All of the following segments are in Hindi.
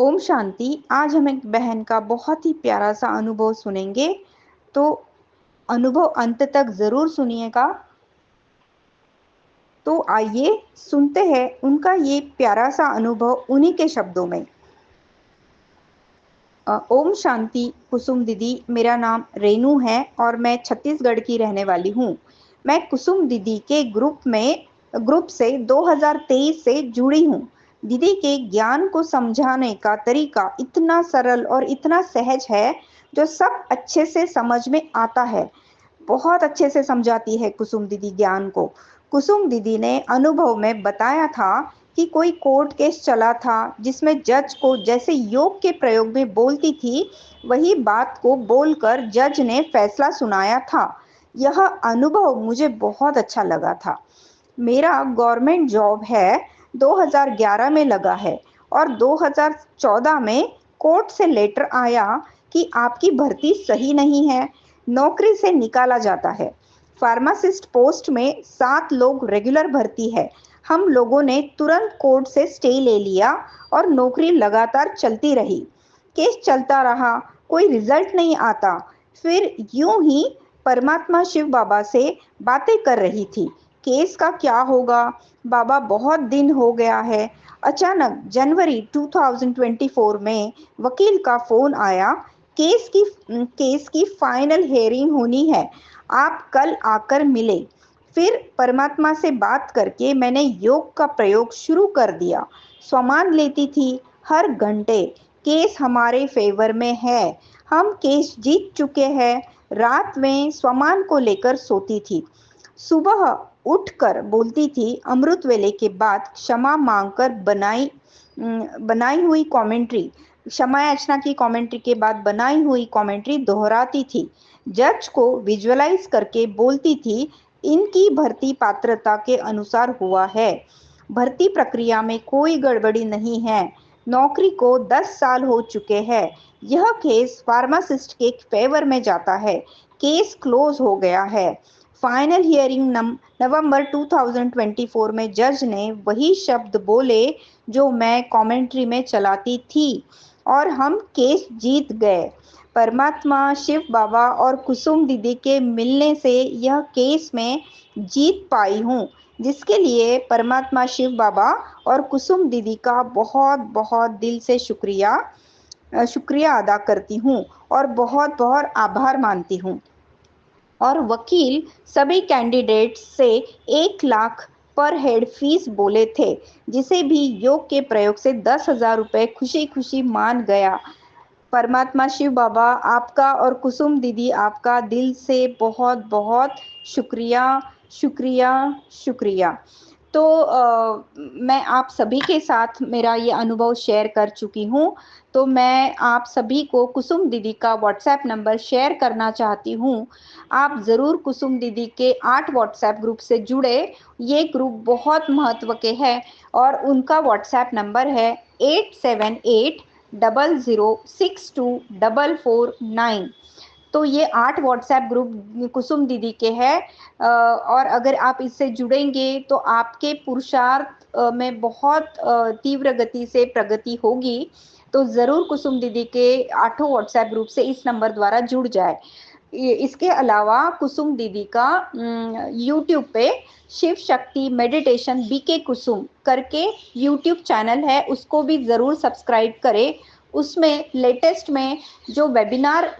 ओम शांति। आज हम एक बहन का बहुत ही प्यारा सा अनुभव सुनेंगे, तो अनुभव अंत तक जरूर सुनिएगा। तो आइए सुनते हैं उनका ये प्यारा सा अनुभव उन्हीं के शब्दों में। ओम शांति कुसुम दीदी, मेरा नाम रेनू है और मैं छत्तीसगढ़ की रहने वाली हूँ। मैं कुसुम दीदी के ग्रुप से 2023 से जुड़ी हूँ। दीदी के ज्ञान को समझाने का तरीका इतना सरल और इतना सहज है जो सब अच्छे से समझ में आता है। बहुत अच्छे से समझाती है कुसुम दीदी ज्ञान को। कुसुम दीदी ने अनुभव में बताया था कि कोई कोर्ट केस चला था जिसमें जज को जैसे योग के प्रयोग में बोलती थी वही बात को बोलकर जज ने फैसला सुनाया था। यह अनुभव मुझे बहुत अच्छा लगा था। मेरा गवर्नमेंट जॉब है, 2011 में लगा है और 2014 में कोर्ट से लेटर आया कि आपकी भर्ती सही नहीं है, नौकरी से निकाला जाता है। फार्मासिस्ट पोस्ट में 7 लोग रेगुलर भर्ती है। हम लोगों ने तुरंत कोर्ट से स्टे ले लिया और नौकरी लगातार चलती रही। केस चलता रहा, कोई रिजल्ट नहीं आता। फिर यूं ही परमात्मा शिव बाबा से बातें कर रही थी, केस का क्या होगा बाबा, बहुत दिन हो गया है। अचानक जनवरी 2024 में वकील का फोन आया, केस की फाइनल हेयरिंग होनी है, आप कल आकर मिले। फिर परमात्मा से बात करके मैंने योग का प्रयोग शुरू कर दिया। स्वमान लेती थी हर घंटे। केस हमारे फेवर में है, हम केस जीत चुके हैं। रात में स्वमान को लेकर सोती थी। सुबह उठकर बोलती थी, अमृत वेले के बाद क्षमा मांगकर बनाई हुई कमेंट्री, क्षमा याचना की कमेंट्री के बाद बनाई हुई कमेंट्री दोहराती थी। जज को विजुअलाइज करके बोलती थी, इनकी भर्ती पात्रता के अनुसार हुआ है, भर्ती प्रक्रिया में कोई गड़बड़ी नहीं है, नौकरी को 10 साल हो चुके हैं। यह केस फार्मासिस्ट के फेवर में जाता है, केस क्लोज हो गया है। फाइनल हियरिंग नवंबर 2024 में जज ने वही शब्द बोले जो मैं कमेंट्री में चलाती थी और हम केस जीत गए। परमात्मा शिव बाबा और कुसुम दीदी के मिलने से यह केस में जीत पाई हूँ, जिसके लिए परमात्मा शिव बाबा और कुसुम दीदी का बहुत बहुत दिल से शुक्रिया अदा करती हूँ और बहुत बहुत आभार मानती हूँ। और वकील सभी कैंडिडेट्स से 1 लाख पर हेड फीस बोले थे, जिसे भी योग के प्रयोग से 10,000 रुपये खुशी खुशी मान गया। परमात्मा शिव बाबा आपका और कुसुम दीदी आपका दिल से बहुत बहुत शुक्रिया, शुक्रिया, शुक्रिया। तो मैं आप सभी के साथ मेरा ये अनुभव शेयर कर चुकी हूँ। तो मैं आप सभी को कुसुम दीदी का व्हाट्सएप नंबर शेयर करना चाहती हूँ। आप ज़रूर कुसुम दीदी के 8 व्हाट्सएप ग्रुप से जुड़े। ये ग्रुप बहुत महत्व के हैं और उनका व्हाट्सएप नंबर है 8780062449। तो ये 8 व्हाट्सएप ग्रुप कुसुम दीदी के हैं और अगर आप इससे जुड़ेंगे तो आपके पुरुषार्थ में बहुत तीव्र गति से प्रगति होगी। तो ज़रूर कुसुम दीदी के 8 व्हाट्सएप ग्रुप से इस नंबर द्वारा जुड़ जाए। इसके अलावा कुसुम दीदी का यूट्यूब पे शिव शक्ति मेडिटेशन बीके कुसुम करके यूट्यूब चैनल है, उसको भी ज़रूर सब्सक्राइब करें। उसमें लेटेस्ट में जो वेबिनार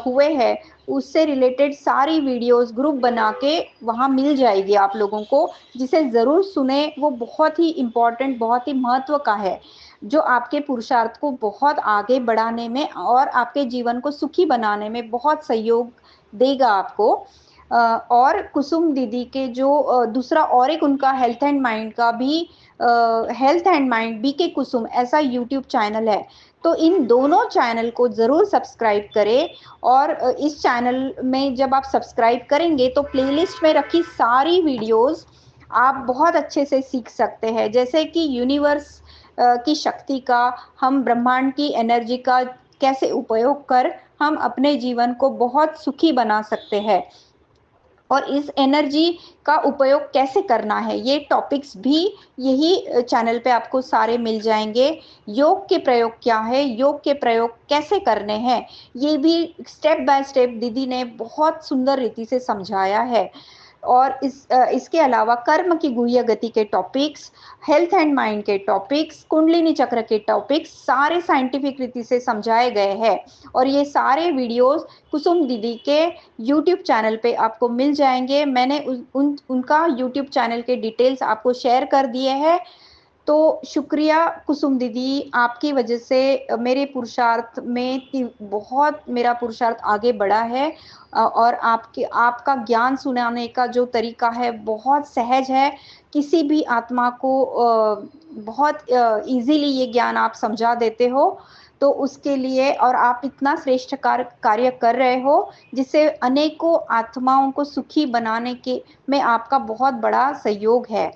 हुए हैं उससे रिलेटेड सारी वीडियोस ग्रुप बना के वहाँ मिल जाएगी आप लोगों को, जिसे ज़रूर सुने। वो बहुत ही इम्पोर्टेंट, बहुत ही महत्व का है, जो आपके पुरुषार्थ को बहुत आगे बढ़ाने में और आपके जीवन को सुखी बनाने में बहुत सहयोग देगा आपको। और कुसुम दीदी के जो दूसरा और एक उनका हेल्थ एंड माइंड का भी हेल्थ एंड माइंड बीके कुसुम ऐसा यूट्यूब चैनल है। तो इन दोनों चैनल को ज़रूर सब्सक्राइब करें। और इस चैनल में जब आप सब्सक्राइब करेंगे तो प्लेलिस्ट में रखी सारी वीडियोस आप बहुत अच्छे से सीख सकते हैं, जैसे कि यूनिवर्स की शक्ति का, हम ब्रह्मांड की एनर्जी का कैसे उपयोग कर हम अपने जीवन को बहुत सुखी बना सकते हैं। और इस एनर्जी का उपयोग कैसे करना है, ये टॉपिक्स भी यही चैनल पे आपको सारे मिल जाएंगे। योग के प्रयोग क्या है, योग के प्रयोग कैसे करने हैं, ये भी स्टेप बाय स्टेप दीदी ने बहुत सुंदर रीति से समझाया है। और इसके अलावा कर्म की गुह्य गति के टॉपिक्स, हेल्थ एंड माइंड के टॉपिक्स, कुंडलिनी चक्र के टॉपिक्स सारे साइंटिफिक रीति से समझाए गए हैं। और ये सारे वीडियोस कुसुम दीदी के यूट्यूब चैनल पे आपको मिल जाएंगे। मैंने उनका यूट्यूब चैनल के डिटेल्स आपको शेयर कर दिए हैं। तो शुक्रिया कुसुम दीदी, आपकी वजह से मेरे पुरुषार्थ में बहुत मेरा पुरुषार्थ आगे बढ़ा है। और आपका ज्ञान सुनाने का जो तरीका है बहुत सहज है। किसी भी आत्मा को बहुत इजीली ये ज्ञान आप समझा देते हो। तो उसके लिए, और आप इतना श्रेष्ठ कार्य कर रहे हो जिससे अनेकों आत्माओं को सुखी बनाने के में आपका बहुत बड़ा सहयोग है।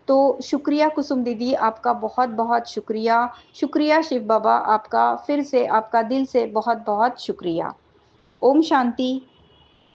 तो शुक्रिया कुसुम दीदी, आपका बहुत बहुत शुक्रिया। शुक्रिया शिव बाबा, आपका फिर से आपका दिल से बहुत बहुत शुक्रिया। ओम शांति।